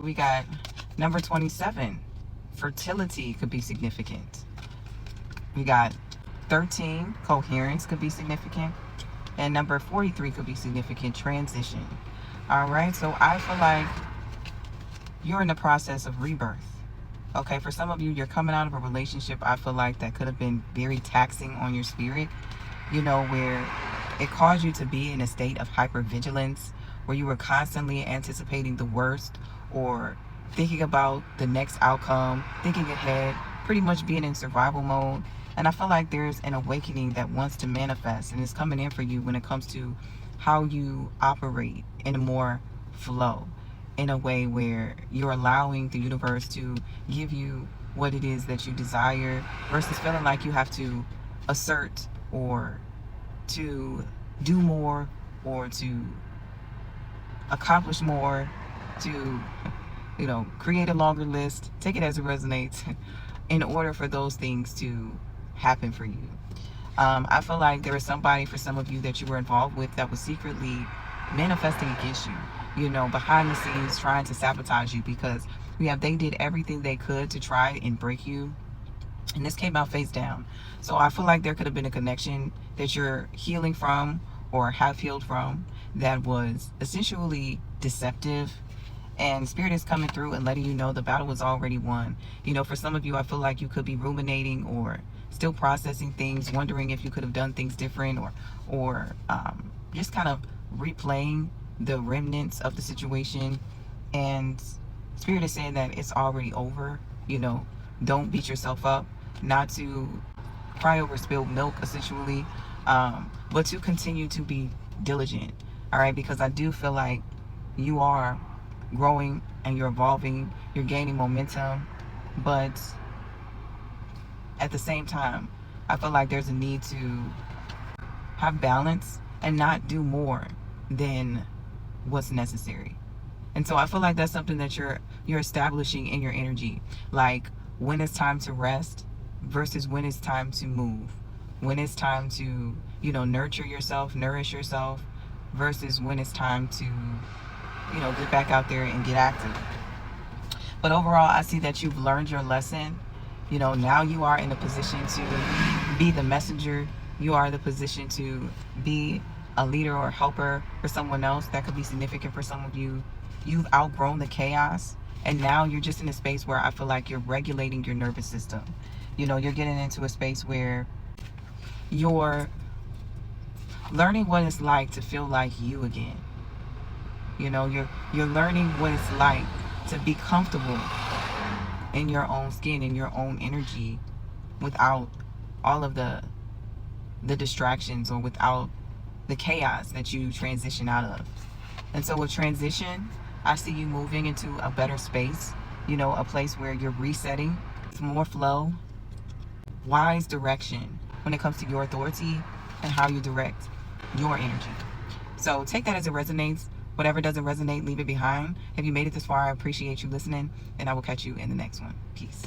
We got number 27. Fertility could be significant. We got 13. Coherence could be significant. And number 43 could be significant. Transition. All right. So I feel like you're in the process of rebirth. Okay. For some of you, you're coming out of a relationship, I feel like, that could have been very taxing on your spirit, where it caused you to be in a state of hypervigilance, where you were constantly anticipating the worst or thinking about the next outcome, thinking ahead, pretty much being in survival mode. And I feel like there's an awakening that wants to manifest and is coming in for you when it comes to how you operate in a more flow, in a way where you're allowing the universe to give you what it is that you desire versus feeling like you have to assert or to do more or to accomplish more, to create a longer list, take it as it resonates, in order for those things to happen for you. I feel like there was somebody, for some of you, that you were involved with that was secretly manifesting against you, behind the scenes trying to sabotage you, because they did everything they could to try and break you. And this came out face down. So I feel like there could have been a connection that you're healing from or have healed from that was essentially deceptive. And Spirit is coming through and letting you know the battle was already won. For some of you, I feel like you could be ruminating or still processing things, wondering if you could have done things different, or just kind of replaying the remnants of the situation. And Spirit is saying that it's already over. Don't beat yourself up, not to cry over spilled milk, essentially, but to continue to be diligent. All right, because I do feel like you are growing and you're evolving, you're gaining momentum, but at the same time, I feel like there's a need to have balance and not do more than what's necessary. And so I feel like that's something that you're establishing in your energy, like when it's time to rest versus when it's time to move, when it's time to nurture yourself, nourish yourself, versus when it's time to get back out there and get active. But overall, I see that you've learned your lesson. Now you are in a position to be the messenger. You are in the position to be a leader or helper for someone else. That could be significant for some of you. You've outgrown the chaos, and now you're just in a space where I feel like you're regulating your nervous system. You're getting into a space where you're learning what it's like to feel like you again. You're learning what it's like to be comfortable in your own skin, in your own energy, without all of the distractions or without the chaos that you transition out of. And so with transition, I see you moving into a better space, a place where you're resetting, it's more flow, wise direction when it comes to your authority and how you direct your energy. So take that as it resonates. Whatever doesn't resonate, leave it behind. If you made it this far, I appreciate you listening, and I will catch you in the next one. Peace.